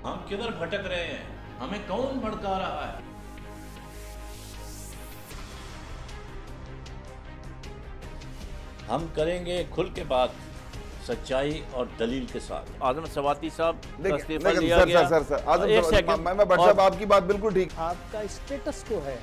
ہم کدھر بھٹک رہے ہیں؟ ہمیں کون بھڑکا رہا ہے؟ ہم کریں گے کھل کے بات، سچائی اور دلیل کے ساتھ۔ اعظم سواتی صاحب کا استعفیٰ لیا گیا۔ سر اعظم میں بٹ صاحب آپ کی بات بالکل ٹھیک۔ آپ کا اسٹیٹس کو ہے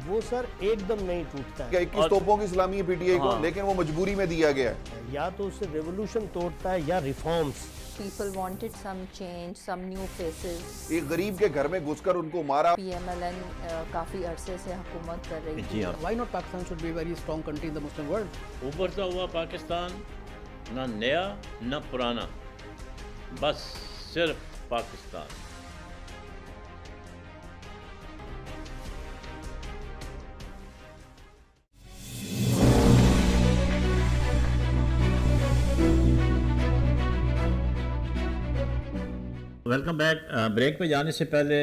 وہ سر ایک دم نہیں ٹوٹتا ہے۔ 21 توپوں کی سلامی ہے پی ٹی آئی کو، لیکن وہ مجبوری میں دیا گیا ہے۔ یا تو اسے ریولوشن توڑتا ہے یا reforms. People wanted some change, some new faces. ایک غریب کے گھر میں گھس کر ان کو مارا۔ PMLN کافی عرصے سے حکومت کر رہی تھی۔ Why not Pakistan should be a very strong country in the Muslim world? ابھرتا ہوا پاکستان نہ نیا نہ پرانا، بس صرف پاکستان۔ Welcome back. بریک پہ جانے سے پہلے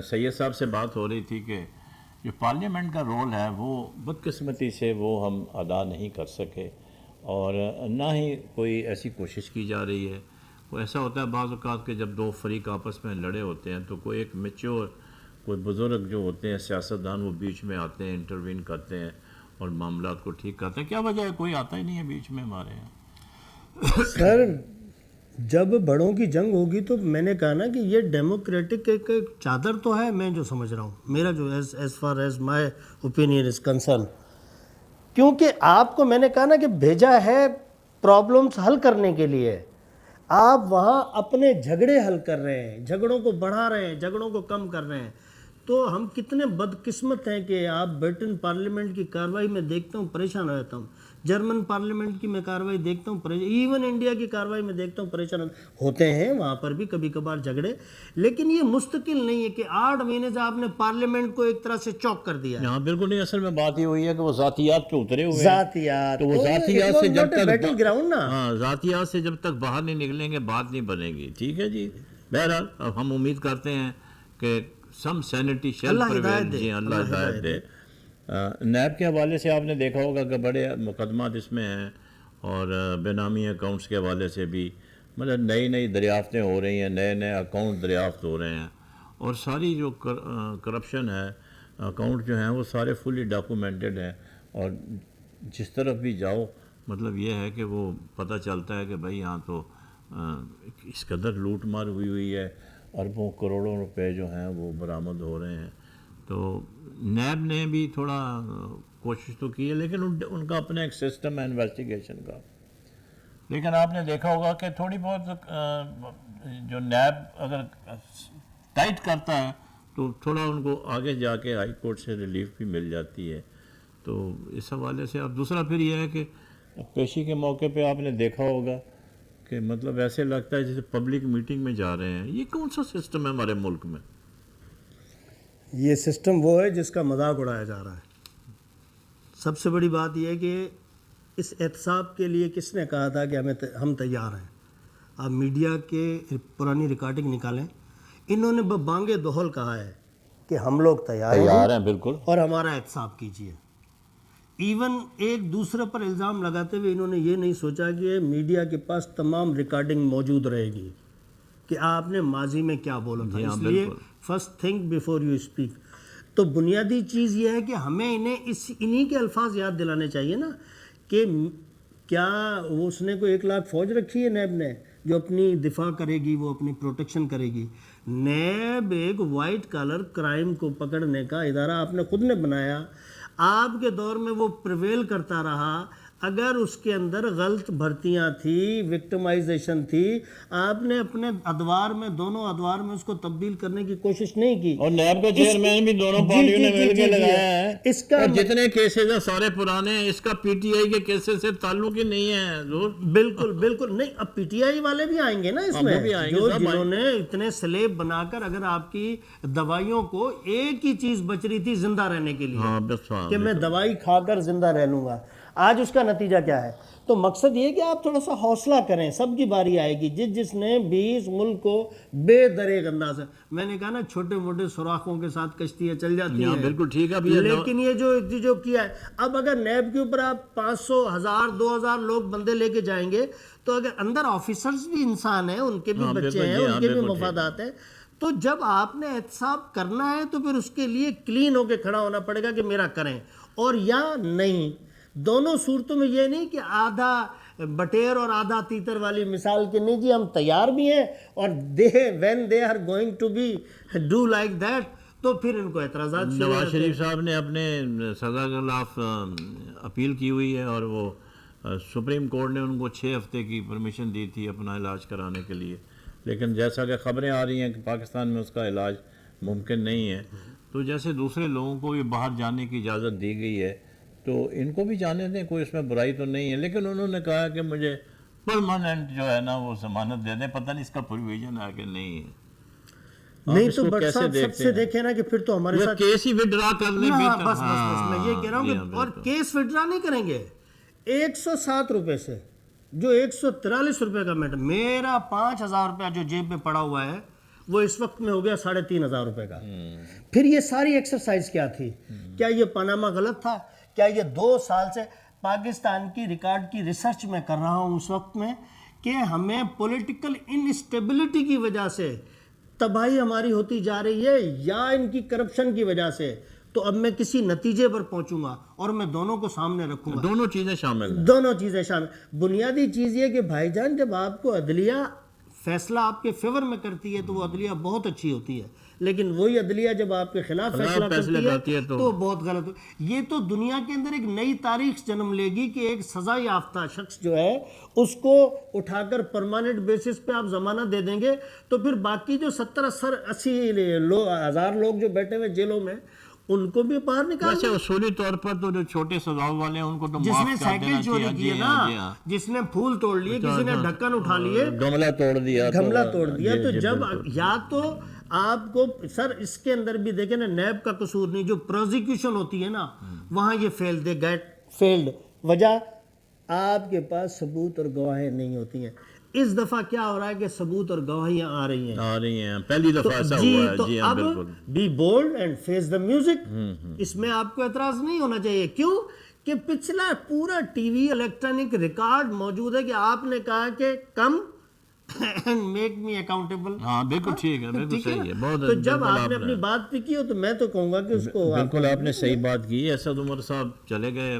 سید صاحب سے بات ہو رہی تھی کہ جو پارلیمنٹ کا رول ہے وہ بدقسمتی سے وہ ہم ادا نہیں کر سکے، اور نہ ہی کوئی ایسی کوشش کی جا رہی ہے۔ وہ ایسا ہوتا ہے بعض اوقات کہ جب دو فریق آپس میں لڑے ہوتے ہیں تو کوئی ایک میچور، کوئی بزرگ جو ہوتے ہیں سیاستدان، وہ بیچ میں آتے ہیں، انٹروین کرتے ہیں اور معاملات کو ٹھیک کرتے ہیں۔ کیا وجہ ہے؟ کوئی آتا ہی نہیں ہے بیچ میں ہمارے یہاں۔ سر جب بڑوں کی جنگ ہوگی تو میں نے کہا نا کہ یہ ڈیموکریٹک ایک چادر تو ہے، میں جو سمجھ رہا ہوں، میرا جو as far as my opinion is concern, کیونکہ آپ کو میں نے کہا نا کہ بھیجا ہے پرابلمس حل کرنے کے لیے، آپ وہاں اپنے جھگڑے حل کر رہے ہیں، جھگڑوں کو بڑھا رہے ہیں، جھگڑوں کو کم کر رہے ہیں۔ تو ہم کتنے بدقسمت ہیں کہ آپ برٹن پارلیمنٹ کی کارروائی میں دیکھتا ہوں پریشان ہو جاتا ہوں، جرمن پارلیمنٹ کی میں کارروائی دیکھتا ہوں پریشان، ایون انڈیا کی کارروائی میں دیکھتا ہوں پریشان ہوتے ہیں، وہاں پر بھی کبھی کبھار جھگڑے، لیکن یہ مستقل نہیں ہے کہ 8 مہینے سے آپ نے پارلیمنٹ کو ایک طرح سے چوک کر دیا ہے۔ ہاں بالکل نہیں، اصل میں بات یہ ہوئی ہے کہ وہ ذاتیات پہ اترے ہوئے ہیں۔ ذاتیات تو وہ ذاتیات سے جب تک بیٹل گراؤنڈ نا، ہاں ذاتیات سے جب تک باہر نہیں نکلیں گے بات نہیں بنے گی۔ ٹھیک ہے جی، بہرحال اب ہم امید کرتے ہیں کہ سم سینٹی شیل پریویل۔ جی اللہ ہدایت دے۔ نیب کے حوالے سے آپ نے دیکھا ہوگا کہ بڑے مقدمات اس میں ہیں، اور بے نامی اکاؤنٹس کے حوالے سے بھی مطلب نئی دریافتیں ہو رہی ہیں، نئے اکاؤنٹ دریافت ہو رہے ہیں، اور ساری جو کرپشن ہے، اکاؤنٹ جو ہیں وہ سارے فلی ڈاکومنٹڈ ہیں، اور جس طرف بھی جاؤ مطلب یہ ہے کہ وہ پتہ چلتا ہے کہ بھائی یہاں تو اس قدر لوٹ مار ہوئی ہے، اربوں کروڑوں روپے جو ہیں وہ برآمد ہو رہے ہیں۔ تو نیب نے بھی تھوڑا کوشش تو کی ہے، لیکن ان کا اپنا ایک سسٹم ہے انویسٹیگیشن کا۔ لیکن آپ نے دیکھا ہوگا کہ تھوڑی بہت جو نیب اگر ٹائٹ کرتا ہے تو تھوڑا ان کو آگے جا کے ہائی کورٹ سے ریلیف بھی مل جاتی ہے۔ تو اس حوالے سے اب دوسرا پھر یہ ہے کہ پیشی کے موقع پہ آپ نے دیکھا ہوگا کہ مطلب ایسے لگتا ہے جیسے پبلک میٹنگ میں جا رہے ہیں۔ یہ کون سا سسٹم ہے ہمارے ملک میں؟ یہ سسٹم وہ ہے جس کا مذاق اڑایا جا رہا ہے۔ سب سے بڑی بات یہ ہے کہ اس احتساب کے لیے کس نے کہا تھا کہ ہم تیار ہیں؟ آپ میڈیا کے پرانی ریکارڈنگ نکالیں، انہوں نے بانگے دہل کہا ہے کہ ہم لوگ تیار ہیں بالکل، اور ہمارا احتساب کیجیے۔ ایون ایک دوسرے پر الزام لگاتے ہوئے انہوں نے یہ نہیں سوچا کہ میڈیا کے پاس تمام ریکارڈنگ موجود رہے گی کہ آپ نے ماضی میں کیا بولا تھا، اس لیے first think before you speak. تو بنیادی چیز یہ ہے کہ ہمیں انہی کے الفاظ یاد دلانے چاہیے نا کہ کیا اس نے کوئی 1 لاکھ فوج رکھی ہے نیب نے جو اپنی دفاع کرے گی، وہ اپنی پروٹیکشن کرے گی۔ نیب ایک وائٹ کالر کرائم کو پکڑنے کا ادارہ آپ نے خود نے بنایا، آپ کے دور میں وہ پریویل کرتا رہا۔ اگر اس کے اندر غلط بھرتیاں تھی، وکٹمائزیشن تھی، آپ نے اپنے ادوار میں، دونوں ادوار میں اس کو تبدیل کرنے کی کوشش نہیں کی، اور نیب کا چیئرمین بھی دونوں پارٹیوں نے مل کے لگایا ہے۔ اس کا جتنے کیسز ہیں سارے پرانے ہیں، اس کا پی ٹی آئی کے کیسز سے تعلق ہی نہیں ہے حضور۔ بالکل نہیں، اب پی ٹی آئی والے بھی آئیں گے نا اس میں، جنہوں نے اتنے سلیب بنا کر، اگر آپ کی دوائیوں کو ایک ہی چیز بچ رہی تھی زندہ رہنے کے لیے کہ میں دوائی کھا کر زندہ رہ لوں گا، آج اس کا نتیجہ کیا ہے؟ تو مقصد یہ کہ آپ تھوڑا سا حوصلہ کریں, سب کی باری آئے گی. جس نے بھی اس ملک کو بے دریغ انداز ہے, میں نے کہا نا چھوٹے موٹے سوراخوں کے ساتھ کشتیاں چل جاتی ہیں, بالکل ٹھیک ہے. لیکن یہ جو کیا ہے, اب اگر نیب کے اوپر آپ 500, 1000, 2000 لوگ بندے لے کے جائیں گے, تو اگر اندر آفیسرز بھی انسان ہیں, ان کے بھی بچے ہیں, ان کے بھی مفادات ہیں, تو جب آپ نے احتساب کرنا ہے تو پھر اس کے لیے کلین ہو کے کھڑا ہونا پڑے گا کہ میرا کریں, اور یا نہیں. دونوں صورتوں میں یہ نہیں کہ آدھا بٹیر اور آدھا تیتر والی مثال کہ نہیں جی ہم تیار بھی ہیں, اور when they are going to be do like that, تو پھر ان کو اعتراضات. نواز شریف صاحب نے اپنے سزا کے خلاف اپیل کی ہوئی ہے, اور وہ سپریم کورٹ نے ان کو 6 ہفتے کی پرمیشن دی تھی اپنا علاج کرانے کے لیے, لیکن جیسا کہ خبریں آ رہی ہیں کہ پاکستان میں اس کا علاج ممکن نہیں ہے. تو جیسے دوسرے لوگوں کو بھی باہر جانے کی اجازت دی گئی ہے, تو ان کو بھی جانے دیں, کوئی اس میں برائی تو نہیں ہے. لیکن انہوں نے کہا کہ مجھے پرماننٹ جو ہے نا وہ ضمانت دے دیں, پتہ نہیں اس کا پروویژن ہے کہ نہیں ہے. نہیں تو بٹ صاحب سب سے دیکھیں نا کہ پھر تو ہمارے ساتھ کیس ہی وڈرا کر لیں. بس میں یہ کہہ رہا ہوں کہ اور کیس وڈرا نہیں کریں گے 107 روپے سے, جو 143 روپے کا میٹر. میرا 5000 روپیہ جو جیب میں پڑا ہوا ہے وہ اس وقت میں ہو گیا 3500 روپے کا. پھر یہ ساری ایکسرسائز کیا تھی؟ کیا یہ پاناما غلط تھا؟ کیا یہ 2 سال سے پاکستان کی ریکارڈ کی ریسرچ میں کر رہا ہوں اس وقت میں کہ ہمیں پولیٹیکل انسٹیبلٹی کی وجہ سے تباہی ہماری ہوتی جا رہی ہے, یا ان کی کرپشن کی وجہ سے, تو اب میں کسی نتیجے پر پہنچوں گا اور میں دونوں کو سامنے رکھوں گا. دونوں چیزیں شامل ہیں. دونوں چیزیں شامل. بنیادی چیز یہ کہ بھائی جان جب آپ کو عدلیہ فیصلہ آپ کے فیور میں کرتی ہے تو وہ عدلیہ بہت اچھی ہوتی ہے, لیکن وہی عدلیہ جب آپ کے خلاف فیصلہ کرتی ہے تو بہت غلط. یہ تو دنیا کے اندر ایک نئی تاریخ جنم لے گی کہ ایک سزا یافتہ شخص جو ہے اس کو اٹھا کر پرماننٹ بیسس پہ آپ ضمانت دے دیں گے, تو پھر باقی جو 70-80 ہزار لوگ جو بیٹھے ہوئے جیلوں میں ان کو بھی باہر نکال. ویسے اصولی طور پر تو جو چھوٹے سزاؤں والے ہیں ان کو تو جس نے سائیکل چوری کی ہے نا, جس نے پھول توڑ لیے, کسی نے ڈھکن اٹھا لیے, گملہ توڑ دیا, تو جب یا تو آپ کو سر اس کے اندر بھی دیکھیں نا, نیب کا قصور نہیں, جو پروزیکیوشن ہوتی ہے نا وہاں یہ فیلڈ وجہ آپ کے پاس ثبوت اور گواہیں نہیں ہوتی ہیں. اس دفعہ کیا ہو رہا ہے کہ ثبوت اور گواہیاں آ رہی ہیں, پہلی دفعہ ایسا ہوا ہے. تو اب be bold and face the music. اس میں آپ کو اعتراض نہیں ہونا چاہیے. کیوں کہ پچھلا پورا ٹی وی الیکٹرانک ریکارڈ موجود ہے کہ آپ نے کہا کہ come and make me accountable. ہاں بالکل ٹھیک ہے, بالکل صحیح ہے. بہت تو جب آپ نے اپنی بات بھی کی ہو تو میں تو کہوں گا کہ اس کو بالکل آپ نے صحیح بات کی. اسد عمر صاحب چلے گئے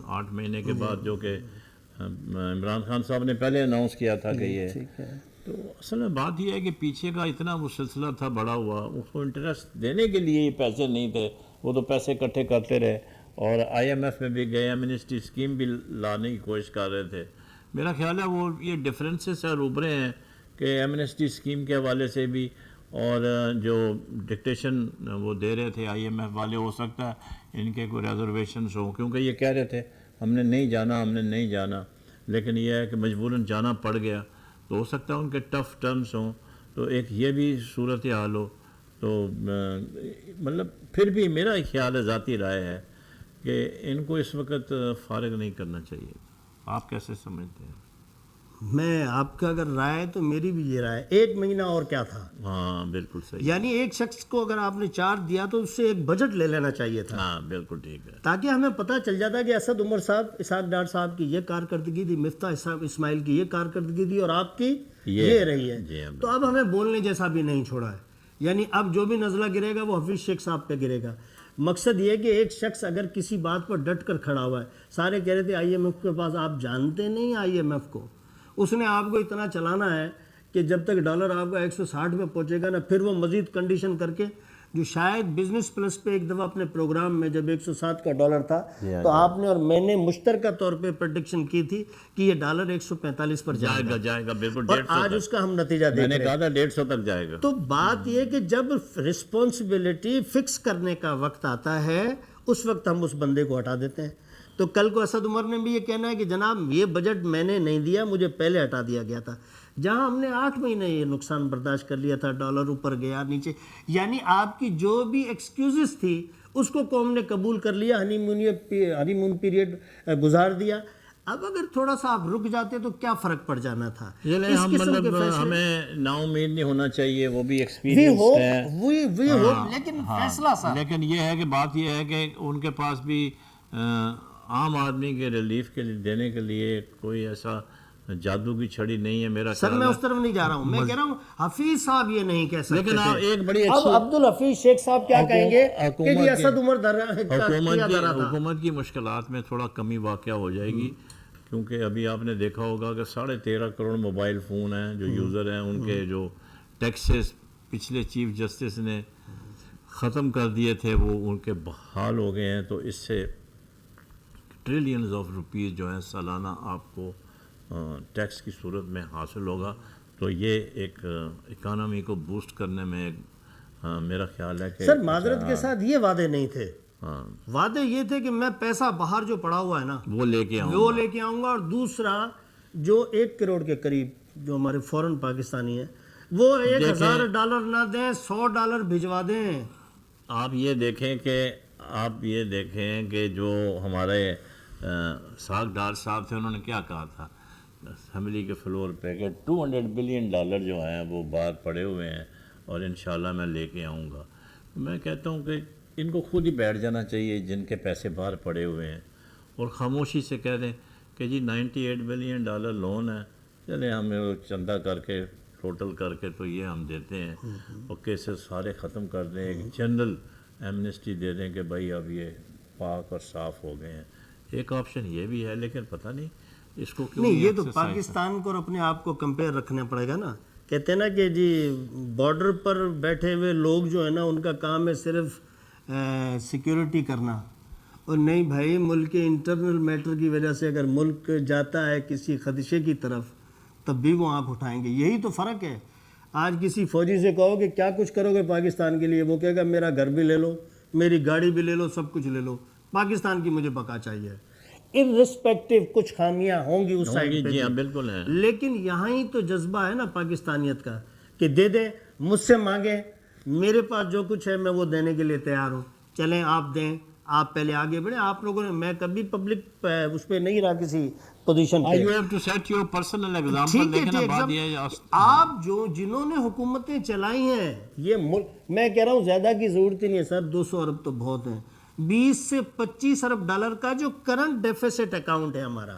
8 مہینے کے بعد, جو کہ عمران خان صاحب نے پہلے اناؤنس کیا تھا کہ یہ, تو اصل میں بات یہ ہے کہ پیچھے کا اتنا وہ سلسلہ تھا بڑا ہوا, اس کو انٹرسٹ دینے کے لیے پیسے نہیں تھے, وہ تو پیسے اکٹھے کرتے رہے, اور IMF میں بھی گئے, ایمنسٹی اسکیم بھی لانے کی کوشش کر رہے تھے. میرا خیال ہے وہ یہ ڈفرینسز سے ابھرے ہیں کہ ایمنسٹی اسکیم کے حوالے سے بھی, اور جو ڈکٹیشن وہ دے رہے تھے IMF والے, ہو سکتا ہے ان کے کوئی ریزرویشنز ہوں, کیونکہ یہ کہہ رہے تھے ہم نے نہیں جانا, لیکن یہ ہے کہ مجبوراً جانا پڑ گیا. تو ہو سکتا ہے ان کے ٹف ٹرمز ہوں, تو ایک یہ بھی صورت حال ہو. تو مطلب پھر بھی میرا خیال ہے, ذاتی رائے ہے, کہ ان کو اس وقت فارغ نہیں کرنا چاہیے. آپ کیسے سمجھتے ہیں؟ میں آپ کا اگر رائے تو میری بھی یہ رائے. 1 مہینہ اور کیا تھا. ہاں بالکل صحیح. یعنی ایک شخص کو اگر آپ نے چارج دیا تو اس سے ایک بجٹ لے لینا چاہیے تھا. ہاں بالکل ٹھیک ہے, تاکہ ہمیں پتہ چل جاتا کہ اسد عمر صاحب, اسحاق ڈار صاحب کی یہ کارکردگی تھی, مفتاح اسماعیل کی یہ کارکردگی تھی, اور آپ کی یہ رہی ہے. تو اب ہمیں بولنے جیسا بھی نہیں چھوڑا ہے. یعنی اب جو بھی نزلہ گرے گا وہ حفیظ شیخ صاحب پہ گرے گا. مقصد یہ کہ ایک شخص اگر کسی بات پر ڈٹ کر کھڑا ہوا ہے, سارے کہہ رہے تھے IMF کے پاس, آپ جانتے نہیں IMF کو, اس نے آپ کو اتنا چلانا ہے کہ جب تک ڈالر آپ کا 160 میں پہنچے گا نا, پھر وہ مزید کنڈیشن کر کے, جو شاید بزنس پلس پہ ایک دفعہ اپنے پروگرام میں جب 107 کا ڈالر تھا تو آپ نے اور میں نے مشترکہ طور پہ پریڈکشن کی تھی کہ یہ ڈالر 145 پر جائے گا بالکل, اور آج اس کا ہم نتیجہ دیکھ رہے ہیں. میں نے کہا تھا 150 تک جائے گا. تو بات یہ کہ جب رسپانسبلٹی فکس کرنے کا وقت آتا ہے اس وقت ہم اس بندے کو ہٹا دیتے ہیں. تو کل کو اسد عمر نے بھی یہ کہنا ہے کہ جناب یہ بجٹ میں نے نہیں دیا, مجھے پہلے ہٹا دیا گیا تھا. جہاں ہم نے 8 مہینے یہ نقصان برداشت کر لیا تھا, ڈالر اوپر گیا نیچے, یعنی آپ کی جو بھی ایکسکیوزز تھی اس کو قوم نے قبول کر لیا, ہنی مون پیریڈ گزار دیا. اب اگر تھوڑا سا آپ رک جاتے تو کیا فرق پڑ جانا تھا. اس ہم مطلب ہمیں نا امید نہیں ہونا چاہیے, وہ بھی ایکسپیرینس ہے, لیکن فیصلہ سا, لیکن یہ ہے کہ بات یہ ہے کہ ان کے پاس بھی عام آدمی کے ریلیف کے لیے دینے کے لیے کوئی ایسا جادو کی چھڑی نہیں ہے. میرا سر میں اس طرف نہیں جا رہا ہوں, میں کہہ رہا ہوں حفیظ صاحب یہ نہیں کہہ سکتے. لیکن ایک بڑی اب عبدالحفیظ شیخ صاحب کیا کہیں گے کہ یہ اسد عمر حکومت کی مشکلات میں تھوڑا کمی واقع ہو جائے گی, کیونکہ ابھی آپ نے دیکھا ہوگا کہ 13.5 کروڑ موبائل فون ہیں جو یوزر ہیں, ان کے جو ٹیکسز پچھلے چیف جسٹس نے ختم کر دیے تھے وہ ان کے بحال ہو گئے ہیں. تو اس سے ٹریلینز آف روپیز جو ہیں سالانہ آپ کو ٹیکس کی صورت میں حاصل ہوگا. تو یہ ایک اکانومی کو بوسٹ کرنے میں میرا خیال ہے کہ سر معذرت کے ساتھ یہ وعدے نہیں تھے, وعدے یہ تھے کہ میں پیسہ باہر جو پڑا ہوا ہے نا وہ لے کے آؤں گا, اور دوسرا جو 1 کروڑ کے قریب جو ہمارے فورن پاکستانی ہیں وہ $1000 نہ دیں, $100 بھجوا دیں. آپ یہ دیکھیں کہ جو ہمارے ساکھ ڈار صاحب تھے انہوں نے کیا کہا تھا اسمبلی کے فلور پہ کہ $200 بلین جو ہیں وہ باہر پڑے ہوئے ہیں اور انشاءاللہ میں لے کے آؤں گا. میں کہتا ہوں کہ ان کو خود ہی بیٹھ جانا چاہیے جن کے پیسے باہر پڑے ہوئے ہیں, اور خاموشی سے کہہ دیں کہ جی $98 بلین لون ہے, چلے ہم چندہ کر کے ٹوٹل کر کے تو یہ ہم دیتے ہیں, اور کیسز سارے ختم کر دیں, ایک جنرل ایمنسٹی دے دیں کہ بھائی اب یہ پاک اور صاف ہو گئے ہیں. ایک آپشن یہ بھی ہے, لیکن پتہ نہیں اس کو کیوں نہیں. یہ تو پاکستان کو اور اپنے آپ کو کمپیئر رکھنا پڑے گا نا. کہتے ہیں نا کہ جی بارڈر پر بیٹھے ہوئے لوگ جو ہے نا ان کا کام ہے صرف سیکیورٹی کرنا, اور نہیں بھائی ملک کے انٹرنل میٹر کی وجہ سے اگر ملک جاتا ہے کسی خدشے کی طرف تب بھی وہ آنکھ اٹھائیں گے. یہی تو فرق ہے. آج کسی فوجی سے کہو کہ کیا کچھ کرو گے پاکستان کے لیے, وہ کہے گا میرا گھر بھی لے لو, میری گاڑی بھی لے لو, سب کچھ لے لو, پاکستان کی مجھے بقا چاہیے. ارسپیکٹو کچھ خامیاں ہوں گی اس سائڈ پہ, جی ہاں بالکل ہے, لیکن یہاں ہی تو جذبہ ہے نا پاکستانیت کا کہ دے دیں, مجھ سے مانگیں, میرے پاس جو کچھ ہے میں وہ دینے کے لیے تیار ہوں, چلیں آپ دیں, آپ پہلے آگے بڑھیں. آپ لوگوں نے, میں کبھی پبلک اس پہ نہیں رہا کسی پوزیشن پہ. you have to set your personal example. دیکھنا بات یہ ہے آپ جنہوں نے حکومتیں چلائی ہیں یہ ملک, میں کہہ رہا ہوں زیادہ کی ضرورت ہی نہیں ہے سر, 200 ارب تو بہت ہیں. 20 سے 25 ارب ڈالر کا جو کرنٹ ڈیفیسٹ اکاؤنٹ ہے ہمارا,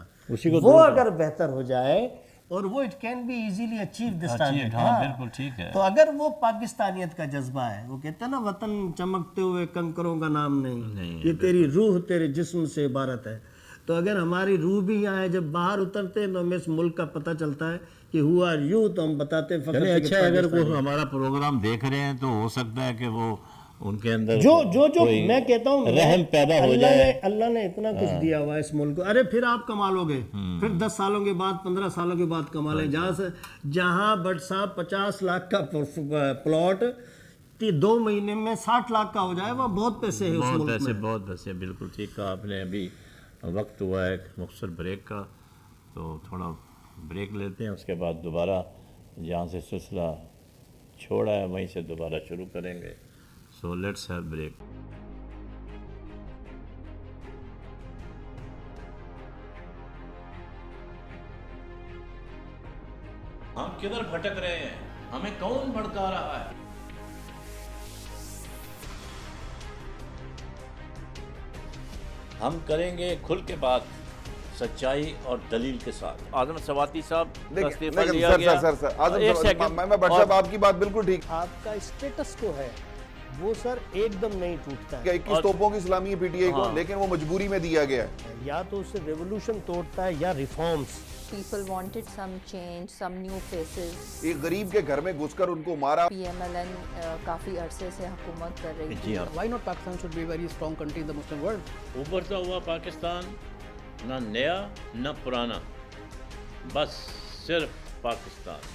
وہ اگر بہتر ہو جائے, اور وہ it can be easily achieve this target. بالکل ٹھیک ہے. تو اگر وہ پاکستانیت کا جذبہ ہے, وہ کہتے ہیں نا وطن چمکتے ہوئے کنکروں کا نام نہیں, یہ تیری روح تیرے جسم سے عبارت ہے. تو اگر ہماری روح بھی یہاں ہے, جب باہر اترتے ہیں تو ہمیں اس ملک کا پتہ چلتا ہے کہ ہو آر یو, تو ہم بتاتے ہیں فقط. اچھا اگر کوئی ہمارا پروگرام دیکھ رہے ہیں تو ہو سکتا ہے کہ وہ ان کے اندر جو میں کہتا ہوں رحم پیدا ہو جائے. اللہ نے اتنا کچھ دیا ہوا ہے اس ملک کو, ارے پھر آپ کما لو گے, پھر 10 سالوں کے بعد 15 سالوں کے بعد کما لیں. جہاں بٹ صاحب 50 لاکھ کا پلاٹ 2 مہینے میں 60 لاکھ کا ہو جائے, وہ بہت پیسے ہیں اس ملک میں. بہت پیسے. بالکل ٹھیک کہا آپ نے. ابھی وقت ہوا ہے مختصر بریک کا, تو تھوڑا بریک لیتے ہیں, اس کے بعد دوبارہ جہاں سے سلسلہ چھوڑا ہے وہیں سے دوبارہ شروع کریں گے. So let's have break. ہم کدھر بھٹک رہے ہیں, ہمیں کون بھڑکا رہا ہے؟ ہم کریں گے کھل کے بات, سچائی اور دلیل کے ساتھ. اعظم سواتی صاحب کا استعفیٰ لیا گیا. میں بٹ صاحب آپ کی بات بالکل ٹھیک. آپ کا اسٹیٹس کو ہے وہ سر ایک دم نہیں ٹوٹتا ہے. 21 توپوں کی سلامی ہے پی ٹی آئی کو, لیکن وہ مجبوری میں دیا گیا ہے. یا تو اس سے ریولوشن توڑتا ہے یا reforms. People wanted some change, some new faces. ایک غریب کے گھر میں گھس کر ان کو مارا. PMLN کافی عرصے سے حکومت کر رہی تھی. Why not Pakistan should be a very strong country in the Muslim world? ابھرتا ہوا پاکستان, نہ نیا نہ پرانا, بس صرف پاکستان.